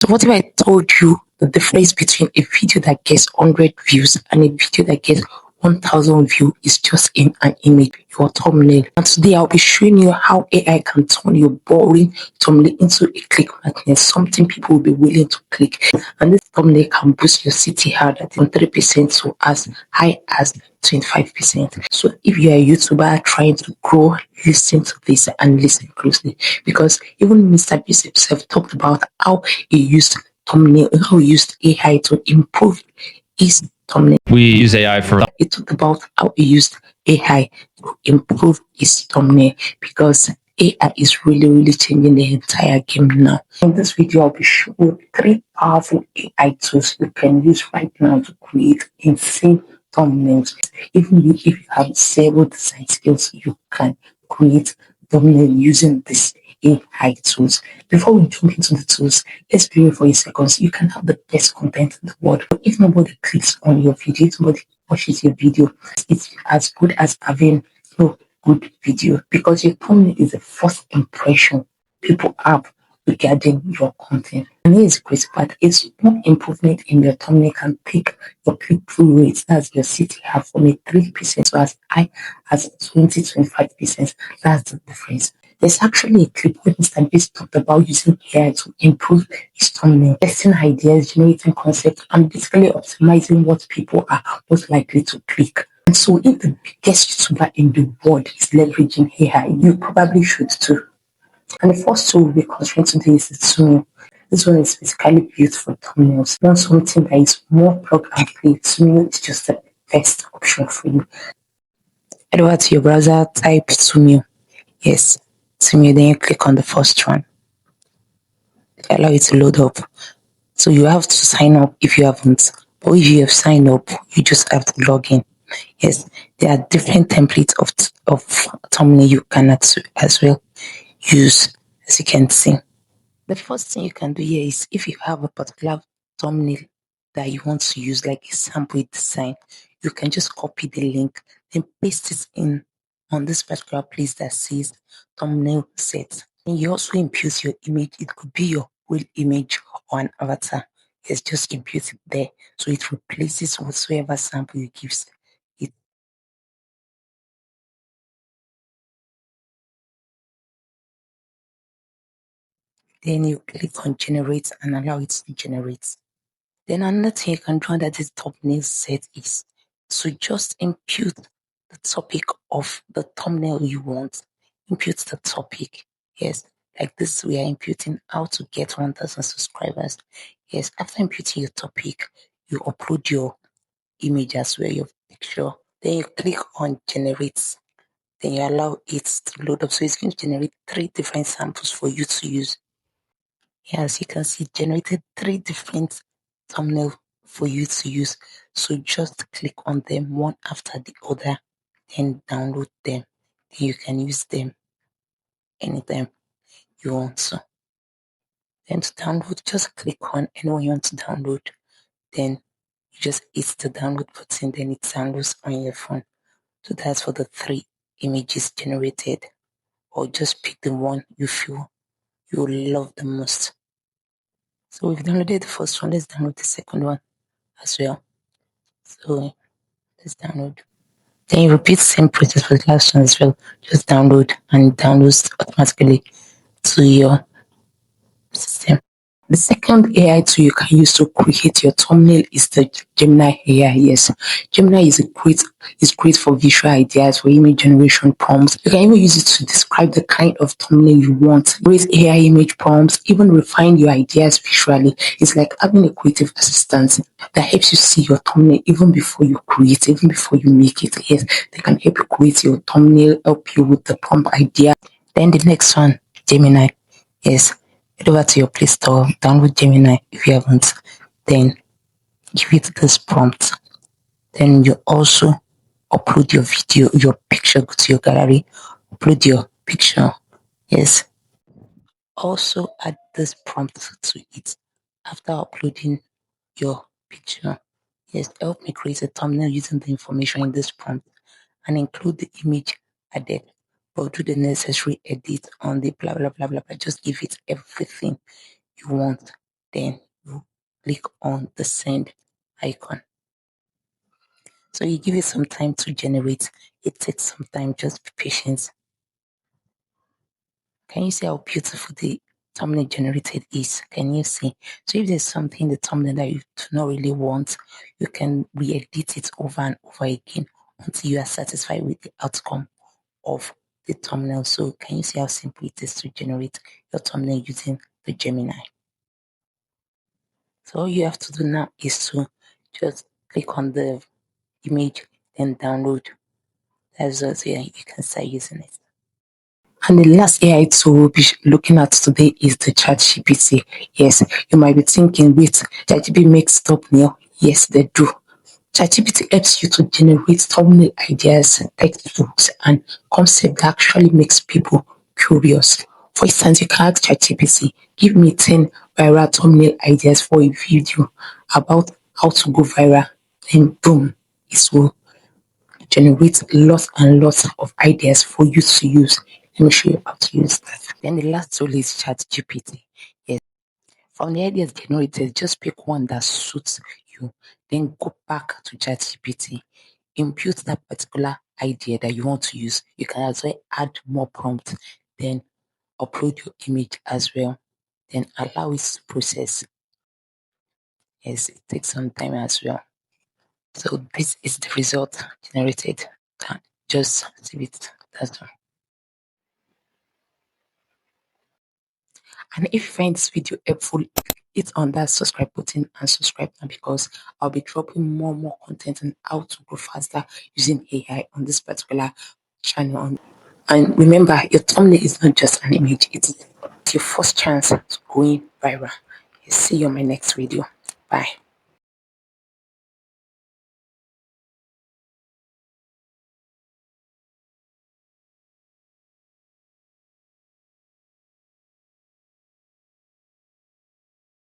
So what if I told you the difference between a video that gets 100 views and a video that gets 1,000 views is just in an image, your thumbnail. And today I'll be showing you how AI can turn your boring thumbnail into a click magnet, something people will be willing to click. And this thumbnail can boost your CTR from 3% to as high as 25%. So if you're a YouTuber trying to grow, listen to this and listen closely, because even Mr. Beast himself talked about how he used how he used AI to improve his thumbnail. We use AI for. He talked about how he used AI to improve his thumbnail, because AI is really changing the entire game now. In this video, I'll be showing you 3 powerful AI tools you can use right now to create insane thumbnails. Even if you have several design skills, you can create thumbnail using this AI tools. Before we jump into the tools, let's be real for a second. You can have the best content in the world, but if nobody clicks on your video, if nobody watches your video, it's as good as having no good video, because your thumbnail is the first impression people have regarding your content. And here's the crazy part: a small improvement in your thumbnail can take your click-through rates, that's your CTR, from a 3% to as high as 20-25%. That's the difference. There's actually a clip where Mr. Beast talked about using AI to improve his thumbnail, testing ideas, generating concepts, and basically optimizing what people are most likely to click. And so if the biggest YouTuber in the world is leveraging AI, you probably should too. And the first tool we'll be considering today is the Thumio. This one is basically built for thumbnails. You want something that is more plug and play. Thumio is just the best option for you. Head over to your browser, type Thumio. Yes, Thumio, then you click on the first one. Allow it to load up. So you have to sign up if you haven't. But if you have signed up, you just have to log in. Yes, there are different templates of thumbnail you can as well use, as you can see. The first thing you can do here is, if you have a particular thumbnail that you want to use, like a sample design, you can just copy the link and paste it in on this particular place that says thumbnail set. And you also impute your image. It could be your real image or an avatar. Yes, just impute it there, so it replaces whatsoever sample you give it. Then you click on generate and allow it to generate. Then another thing you can do under this thumbnail set is to just impute the topic of the thumbnail you want. Impute the topic. Yes, like this, we are imputing how to get 1,000 subscribers. Yes, after imputing your topic, you upload your image as well, your picture. Then you click on generate. Then you allow it to load up. So it's going to generate 3 different samples for you to use. As you can see, it generated 3 different thumbnails for you to use. So just click on them one after the other, then download them. Then you can use them anytime you want to. Then to download, just click on anyone you want to download. Then you just hit the download button, then it downloads on your phone. So that's for the 3 images generated. Or just pick the one you feel you love the most. So we've downloaded the first one, let's download the second one as well. So let's download. Then you repeat the same process for the last one as well. Just download, and it downloads automatically to your system. The second AI tool you can use to create your thumbnail is the Gemini AI. Yes, Gemini is great for visual ideas, for image generation prompts. You can even use it to describe the kind of thumbnail you want, create AI image prompts, even refine your ideas visually. It's like having a creative assistant that helps you see your thumbnail even before you create, even before you make it. Yes, they can help you create your thumbnail, help you with the prompt idea. Then the next one, Gemini. Yes, head over to your Play Store, download Gemini if you haven't. Then give it this prompt. Then you also upload your video, your picture, go to your gallery, upload your picture. Yes. Also add this prompt to it after uploading your picture. Yes, help me create a thumbnail using the information in this prompt and include the image added. But do the necessary edit on the blah blah blah blah blah. Just give it everything you want. then you click on the send icon. So you give it some time to generate. It takes some time, just be patient. Can you see how beautiful the thumbnail generated is? Can you see? So if there's something in the thumbnail that you do not really want, you can re-edit it over and over again until you are satisfied with the outcome of the thumbnail. So can you see how simple it is to generate your thumbnail using the Gemini? So all you have to do now is to just click on the image, then download. That's just here. You can start using it. And the last AI tool we'll be looking at today is the ChatGPT. Yes, you might be thinking, wait, ChatGPT makes thumbnail. Yes, they do. ChatGPT helps you to generate thumbnail ideas, textbooks, and concepts that actually makes people curious. For instance, you can ask ChatGPT, give me 10 viral thumbnail ideas for a video about how to go viral. Then boom, it will generate lots and lots of ideas for you to use. Let me show you how to use that. Then the last tool is ChatGPT. Yes. From the ideas generated, just pick one that suits you. Then go back to ChatGPT. Impute that particular idea that you want to use. You can also add more prompts. Then upload your image as well. Then allow it to process. Yes, it takes some time as well. So this is the result generated. Just see it. That's all. And if you find this video helpful, hit on that subscribe button and subscribe now, because I'll be dropping more content on how to grow faster using AI on this particular channel. And remember, your thumbnail is not just an image, it's your first chance to going viral. See you on my next video. Bye.